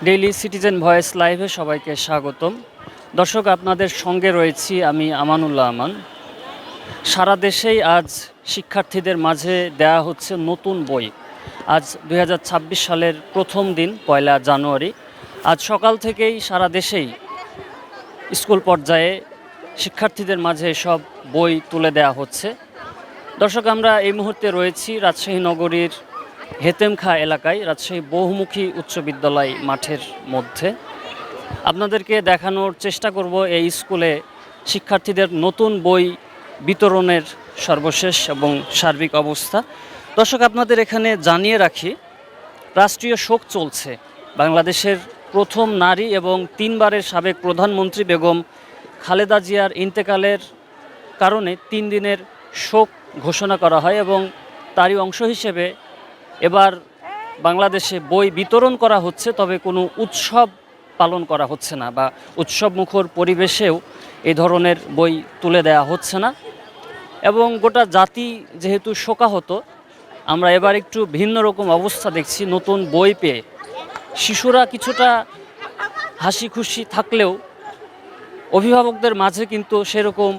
Daily citizen voice লাইভে সবাইকে স্বাগতম। দর্শক, আপনাদের সঙ্গে রয়েছি আমি আমানুল্লাহ আমান। সারা দেশেই আজ শিক্ষার্থীদের মাঝে দেয়া হচ্ছে নতুন বই। আজ ২০২৬ সালের প্রথম দিন, ১ জানুয়ারি। আজ সকাল থেকেই সারা দেশেই স্কুল পর্যায়ে শিক্ষার্থীদের মাঝে সব বই তুলে দেয়া হচ্ছে। দর্শক, আমরা এই মুহূর্তে রয়েছি রাজশাহী নগরীর হেতেমখা এলাকায়, রাজশাহী বহুমুখী উচ্চ বিদ্যালয় মাঠের মধ্যে। আপনাদেরকে দেখানোর চেষ্টা করব এই স্কুলে শিক্ষার্থীদের নতুন বই বিতরণের সর্বশেষ এবং সার্বিক অবস্থা। দর্শক, আপনাদের এখানে জানিয়ে রাখি, রাষ্ট্রীয় শোক চলছে। বাংলাদেশের প্রথম নারী এবং ৩ বারের সাবেক প্রধানমন্ত্রী বেগম খালেদা জিয়ার ইন্তেকালের কারণে ৩ দিনের শোক ঘোষণা করা হয় এবং তারই অংশ হিসেবে এবার বাংলাদেশে বই বিতরণ করা হচ্ছে, তবে কোনো উৎসব পালন করা হচ্ছে না বা উৎসবমুখর পরিবেশেও এই ধরনের বই তুলে দেওয়া হচ্ছে না। এবং গোটা জাতি যেহেতু শোকাহত, আমরা এবার একটু ভিন্ন রকম অবস্থা দেখছি নতুন বই পেয়ে। শিশুরা কিছুটা হাসি খুশি থাকলেও অভিভাবকদের মাঝে কিন্তু সেরকম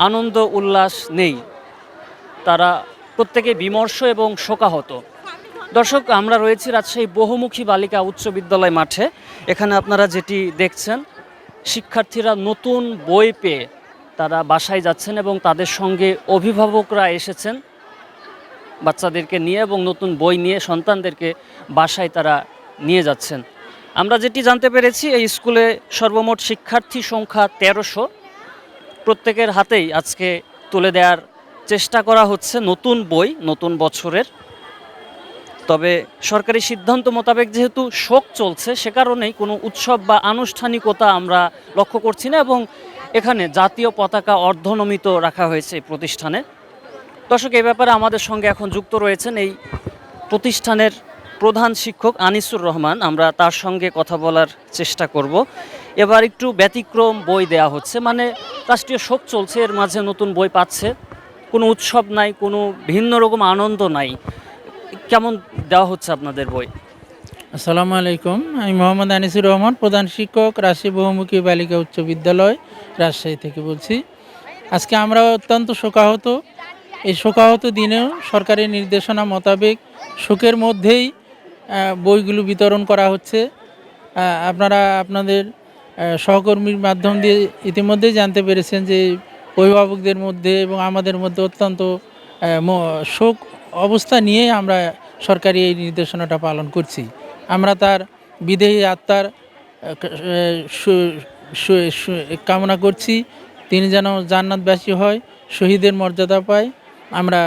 আনন্দ উল্লাস নেই। তারা প্রত্যেকে বিমর্ষ এবং শোকাহত। দর্শক, আমরা রয়েছি রাজশাহী বহুমুখী বালিকা উচ্চ বিদ্যালয় মাঠে। এখানে আপনারা যেটি দেখছেন, শিক্ষার্থীরা নতুন বই পেয়ে তারা বাসায় যাচ্ছেন এবং তাদের সঙ্গে অভিভাবকরা এসেছেন বাচ্চাদেরকে নিয়ে, এবং নতুন বই নিয়ে সন্তানদেরকে বাসায় তারা নিয়ে যাচ্ছেন। আমরা যেটি জানতে পেরেছি, এই স্কুলে সর্বমোট শিক্ষার্থী সংখ্যা ১৩০০। প্রত্যেকের হাতেই আজকে তুলে দেওয়ার চেষ্টা করা হচ্ছে নতুন বই নতুন বছরের। তবে সরকারি সিদ্ধান্ত মোতাবেক যেহেতু শোক চলছে, সে কারণেই কোনো উৎসব বা আনুষ্ঠানিকতা আমরা লক্ষ্য করছি না, এবং এখানে জাতীয় পতাকা অর্ধনমিত রাখা হয়েছে এই প্রতিষ্ঠানে। দর্শক, এই ব্যাপারে আমাদের সঙ্গে এখন যুক্ত রয়েছেন এই প্রতিষ্ঠানের প্রধান শিক্ষক আনিসুর রহমান। আমরা তার সঙ্গে কথা বলার চেষ্টা করব। এবার একটু ব্যতিক্রম বই দেয়া হচ্ছে, মানে রাষ্ট্রীয় শোক চলছে, এর মাঝে নতুন বই পাচ্ছে। কোনো উৎসব নাই, কোনো ভিন্ন রকম আনন্দ নাই। কেমন দেওয়া হচ্ছে আপনাদের বই? আসসালামু আলাইকুম, আমি মোহাম্মদ আনিসুর রহমান, প্রধান শিক্ষক, রাজশাহী বহুমুখী বালিকা উচ্চ বিদ্যালয়, রাজশাহী থেকে বলছি। আজকে আমরা অত্যন্ত শোকাহত। এই শোকাহত দিনেও সরকারি নির্দেশনা মোতাবেক শোকের মধ্যেই বইগুলো বিতরণ করা হচ্ছে। আপনারা আপনাদের সহকর্মীর মাধ্যম দিয়ে ইতিমধ্যেই জানতে পেরেছেন যে অভিভাবকদের মধ্যে এবং আমাদের মধ্যে অত্যন্ত শোক অবস্থা নিয়ে আমরা সরকারি এই নির্দেশনাটা পালন করছি। আমরা তার বিদেহী আত্মার কামনা করছি, তিনি যেন জান্নাতবাসী হয়, শহীদের মর্যাদা পায়। আমরা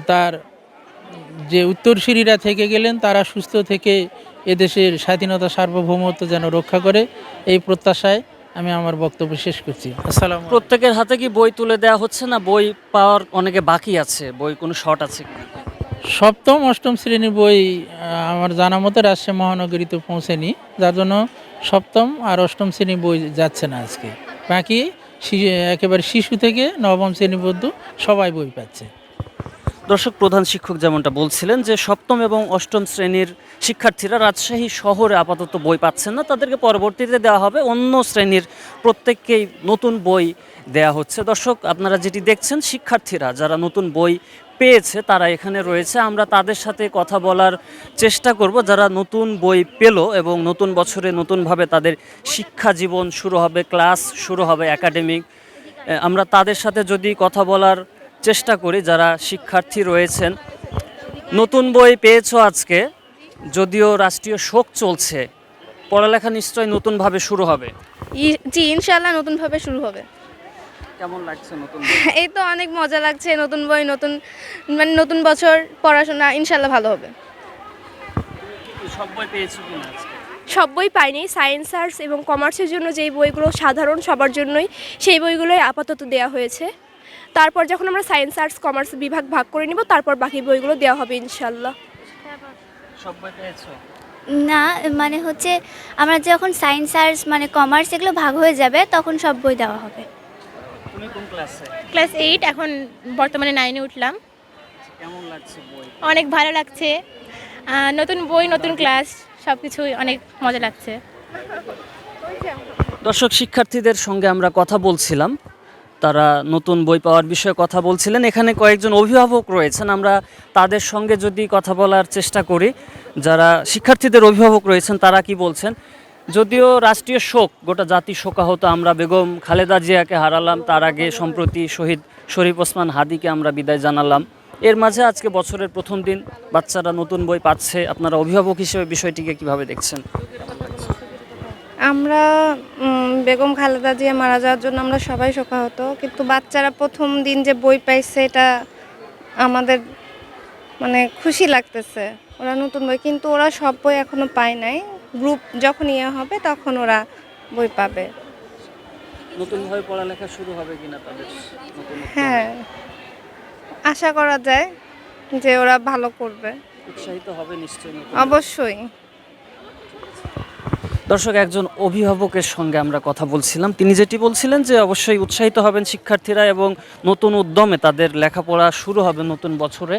তার যে উত্তরসূরিরা থেকে গেলেন, তারা সুস্থ থেকে এদেশের স্বাধীনতা সার্বভৌমত্ব যেন রক্ষা করে, এই প্রত্যাশায় আমি আমার বক্তব্য শেষ করছি। আসসালাম। প্রত্যেকের হাতে কি বই তুলে দেওয়া হচ্ছে, না বই পাওয়ার অনেকে বাকি আছে? বই কোনো শর্ট আছে কি? সপ্তম অষ্টম শ্রেণীর বই আমার জানা মতো রাজশাহী মহানগরীতে পৌঁছেনি, যার জন্য সপ্তম আর অষ্টম শ্রেণীর বই যাচ্ছে না আজকে। বাকি একেবারে শিশু থেকে নবম শ্রেণী পর্যন্ত সবাই বই পাচ্ছে। দর্শক, প্রধান শিক্ষক যেমনটা বলছিলেন যে সপ্তম এবং অষ্টম শ্রেণীর শিক্ষার্থীরা রাজশাহী শহরে আপাতত বই পাচ্ছেন না, তাদেরকে পরবর্তীতে দেওয়া হবে। অন্য শ্রেণীর প্রত্যেককেই নতুন বই দেয়া হচ্ছে। দর্শক, আপনারা যেটি দেখছেন, শিক্ষার্থীরা যারা নতুন বই পেয়েছে তারা এখানে রয়েছে। আমরা তাদের সাথে কথা বলার চেষ্টা করব, যারা নতুন বই পেল এবং নতুন বছরে নতুনভাবে তাদের শিক্ষা জীবন শুরু হবে, ক্লাস শুরু হবে একাডেমিক। আমরা তাদের সাথে যদি কথা বলার চেষ্টা করি, যারা শিক্ষার্থী রয়েছেন। নতুন বই পেয়েছো আজকে, যদিও রাষ্ট্রীয় শোক চলছে, পড়ালেখা নিশ্চয়ই নতুনভাবে শুরু হবে। জি, ইনশাল্লাহ নতুনভাবে শুরু হবে। কেমন লাগছে নতুন? এই তো অনেক মজা লাগছে, নতুন বই, নতুন মানে নতুন বছর, পড়াশোনা ইনশাল্লাহ ভালো হবে। সব বই পেয়েছো কিনা আজকে? সব বই পাইনি। সায়েন্স, আর্টস এবং কমার্সের জন্য যেই বইগুলো সাধারণ সবার জন্যই, সেই বইগুলোই আপাতত দেওয়া হয়েছে। তারপর যখন আমরা সায়েন্স, আর্টস, কমার্স বিভাগ ভাগ করে নিব, তারপর বাকি বইগুলো দেওয়া হবে ইনশাল্লাহ। সব বই পেয়েছো? না, মানে হচ্ছে আমরা যখন সায়েন্স আর্টস মানে কমার্স এগুলো ভাগ হয়ে যাবে তখন সব বই দেওয়া হবে। তুমি কোন ক্লাসে? ক্লাস 8, এখন বর্তমানে 9-এ উঠলাম। কেমন লাগছে বই? অনেক ভালো লাগছে, নতুন বই, নতুন ক্লাস, সব কিছুই অনেক মজা লাগছে। দর্শক, শিক্ষার্থীদের সঙ্গে আমরা কথা বলছিলাম, তারা নতুন বই পাওয়ার বিষয়ে কথা বলছিলেন। এখানে কয়েকজন অভিভাবক রয়েছেন, আমরা তাদের সঙ্গে যদি কথা বলার চেষ্টা করি। যারা শিক্ষার্থীদের অভিভাবক রয়েছেন তারা কি বলছেন। যদিও রাষ্ট্রীয় শোক, গোটা জাতি শোকাহত, আমরা বেগম খালেদা জিয়াকে হারালাম, তার আগে সম্প্রতি শহীদ শরীফ ওসমান হাদিকে আমরা বিদায় জানালাম। এর মাঝে আজকে বছরের প্রথম দিন, বাচ্চারা নতুন বই পাচ্ছে। আপনারা অভিভাবক হিসেবে বিষয়টিকে কিভাবে দেখছেন? আমরা বেগম খালেদা জিয়া মারা যাওয়ার জন্য আমরা সবাই শোকাহত, কিন্তু বাচ্চারা প্রথম দিন যে বই পাইছে এটা আমাদের মানে খুশি লাগতেছে। ওরা নতুন বই, কিন্তু ওরা সব বই এখনো পায় নাই। গ্রুপ যখন ইয়ে হবে তখন ওরা বই পাবে। নতুনভাবে পড়ালেখা শুরু হবে কিনা তাদের? হ্যাঁ, আশা করা যায় যে ওরা ভালো করবে, উৎসাহিত হবে নিশ্চয়ই। অবশ্যই। দর্শক, একজন অভিভাবকের সঙ্গে আমরা কথা বলছিলাম, তিনি যেটি বলছিলেন যে অবশ্যই উৎসাহিত হবেন শিক্ষার্থীরা এবং নতুন উদ্যমে তাদের লেখাপড়া শুরু হবে নতুন বছরে।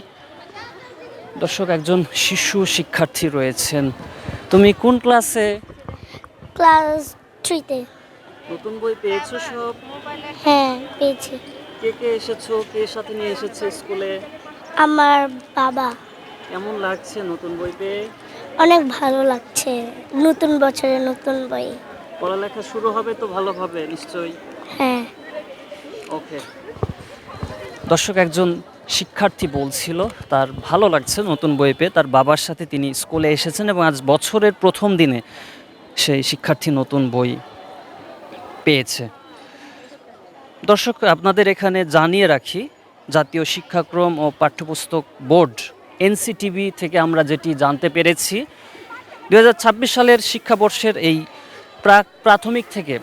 দর্শক, একজন শিশু শিক্ষার্থী রয়েছেন। তুমি কোন ক্লাসে? ক্লাস 3-তে। নতুন বই পেয়েছো সব? হ্যাঁ, পেয়েছি। কে কে এসেছো, কে সাথে নিয়ে এসেছে স্কুলে? আমার বাবা। কেমন লাগছে নতুন বই পেয়ে? অনেক ভালো লাগছে, নতুন বছরে নতুন বই। পড়ালেখা শুরু হবে তো ভালোভাবে নিশ্চয়ই। হ্যাঁ। ওকে। দর্শক, একজন শিক্ষার্থী বলছিল তার ভালো লাগছে নতুন বই পেয়ে। তার বাবার সাথে তিনি স্কুলে এসেছেন এবং আজ বছরের প্রথম দিনে সেই শিক্ষার্থী নতুন বই পেয়েছে। দর্শক, আপনাদের এখানে জানিয়ে রাখি, জাতীয় শিক্ষাক্রম ও পাঠ্যপুস্তক বোর্ড এনসিটিবি থেকে আমরা যেটি জানতে পেরেছি, 2026 সালের শিক্ষাবর্ষের এই প্রাথমিক থেকে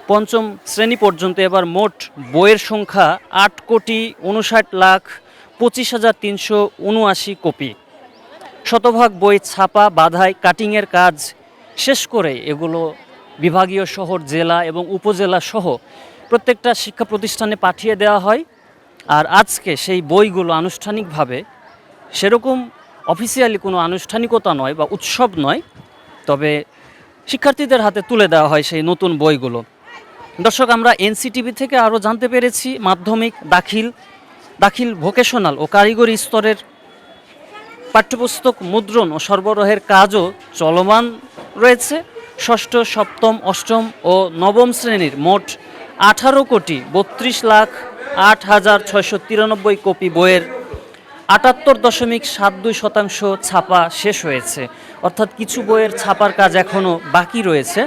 পঞ্চম শ্রেণী পর্যন্ত এবার মোট বইয়ের সংখ্যা 8,59,25,379 কপি। শতভাগ বই ছাপা, বাধাই, কাটিংয়ের কাজ শেষ করে এগুলো বিভাগীয় শহর, জেলা এবং উপজেলা সহ প্রত্যেকটা শিক্ষা প্রতিষ্ঠানে পাঠিয়ে দেওয়া হয়। আর আজকে সেই বইগুলো আনুষ্ঠানিকভাবে, সেরকম অফিসিয়ালি কোনো আনুষ্ঠানিকতা নয় বা উৎসব নয়, তবে শিক্ষার্থীদের হাতে তুলে দেওয়া হয় সেই নতুন বইগুলো। দর্শক, আমরা এনসিটিভি থেকে আরও জানতে পেরেছি মাধ্যমিক, দাখিল ভোকেশনাল ও কারিগরি স্তরের পাঠ্যপুস্তক মুদ্রণ ও সরবরাহের কাজও চলমান রয়েছে। ষষ্ঠ, সপ্তম, অষ্টম ও নবম শ্রেণীর মোট 18,08,693 কপি বইয়ের 78.72% ছাপা শেষ হয়েছে। অর্থাৎ কিছু বইয়ের ছাপার কাজ এখনও বাকি রয়েছে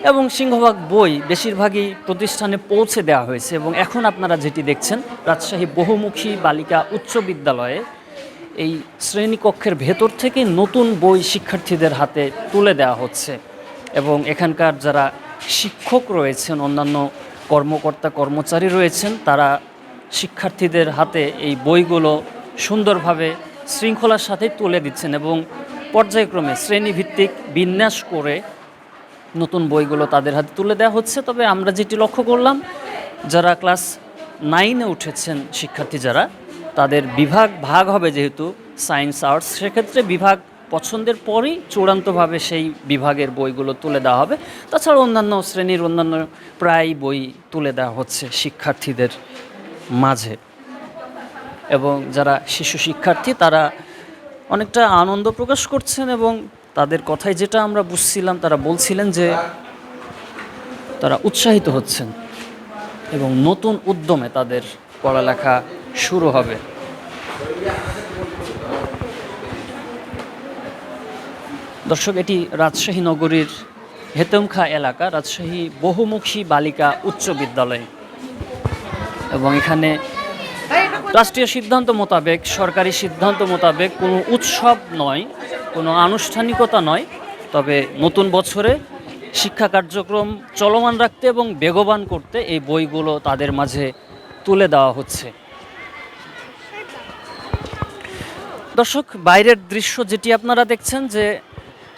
এবং সিংহভাগ বই বেশিরভাগই প্রতিষ্ঠানে পৌঁছে দেওয়া হয়েছে। এবং এখন আপনারা যেটি দেখছেন, রাজশাহী বহুমুখী বালিকা উচ্চ বিদ্যালয়ে এই শ্রেণীকক্ষের ভেতর থেকে নতুন বই শিক্ষার্থীদের হাতে তুলে দেওয়া হচ্ছে এবং এখানকার যারা শিক্ষক রয়েছেন, অন্যান্য কর্মকর্তা কর্মচারী রয়েছেন, তারা শিক্ষার্থীদের হাতে এই বইগুলো সুন্দরভাবে শৃঙ্খলার সাথে তুলে দিচ্ছেন এবং পর্যায়ক্রমে শ্রেণীভিত্তিক বিন্যাস করে নতুন বইগুলো তাদের হাতে তুলে দেওয়া হচ্ছে। তবে আমরা যেটি লক্ষ্য করলাম, যারা ক্লাস 9-এ উঠেছেন শিক্ষার্থী, যারা তাদের বিভাগ ভাগ হবে, যেহেতু সায়েন্স আর্টস, সেক্ষেত্রে বিভাগ পছন্দের পরই চূড়ান্তভাবে সেই বিভাগের বইগুলো তুলে দেওয়া হবে। তাছাড়া অন্যান্য শ্রেণীর অন্যান্য প্রায় বই তুলে দেওয়া হচ্ছে শিক্ষার্থীদের মাঝে। এবং যারা শিশু শিক্ষার্থী তারা অনেকটা আনন্দ প্রকাশ করছেন এবং তাদের কথায় যেটা আমরা বুঝছিলাম, তারা বলছিলেন যে তারা উৎসাহিত হচ্ছেন এবং নতুন উদ্যমে তাদের পড়ালেখা শুরু হবে। দর্শক, এটি রাজশাহী নগরীর হেতমখা এলাকা, রাজশাহী বহুমুখী বালিকা উচ্চ বিদ্যালয়। এবং এখানে রাষ্ট্রীয় সিদ্ধান্ত মোতাবেক, সরকারি সিদ্ধান্ত মোতাবেক কোনো উৎসব নয়, কোনো আনুষ্ঠানিকতা নয়, তবে নতুন বছরে শিক্ষা কার্যক্রম চলমান রাখতে এবং বেগবান করতে এই বইগুলো তাদের মাঝে তুলে দেওয়া হচ্ছে। দর্শক, বাইরের দৃশ্য যেটি আপনারা দেখছেন, যে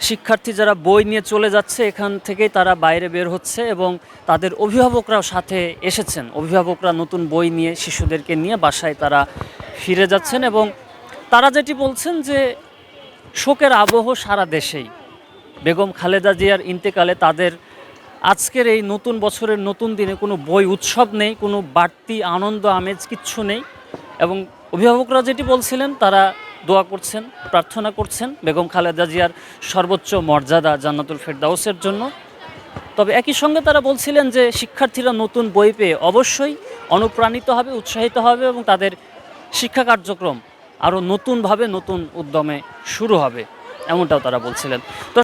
শিক্ষার্থী যারা বই নিয়ে চলে যাচ্ছে, এখান থেকেই তারা বাইরে বের হচ্ছে এবং তাদের অভিভাবকরাও সাথে এসেছেন। অভিভাবকরা নতুন বই নিয়ে শিশুদেরকে নিয়ে বাসায় তারা ফিরে যাচ্ছেন এবং তারা যেটি বলছেন যে শোকের আবহ সারা দেশেই। বেগম খালেদা জিয়ার ইন্তেকালে তাদের আজকের এই নতুন বছরের নতুন দিনে কোনো বই উৎসব নেই, কোনো বাড়তি আনন্দ আমেজ কিচ্ছু নেই। এবং অভিভাবকরা যেটি বলছিলেন, তারা দোয়া করছেন, প্রার্থনা করছেন বেগম খালেদা জিয়ার সর্বোচ্চ মর্যাদা জান্নাতুল ফেরদাউসের জন্য। তবে একই সঙ্গে তারা বলছিলেন যে শিক্ষার্থীরা নতুন বই পেয়ে অবশ্যই অনুপ্রাণিত হবে, উৎসাহিত হবে এবং তাদের শিক্ষা কার্যক্রম আরও নতুনভাবে নতুন উদ্যমে শুরু হবে, এমনটাও তারা বলছিলেন। তো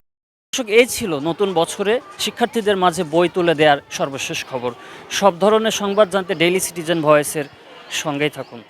দর্শক, এই ছিল নতুন বছরে শিক্ষার্থীদের মাঝে বই তুলে দেওয়ার সর্বশেষ খবর। সব ধরনের সংবাদ জানতে ডেইলি সিটিজেন ভয়েসের সঙ্গেই থাকুন।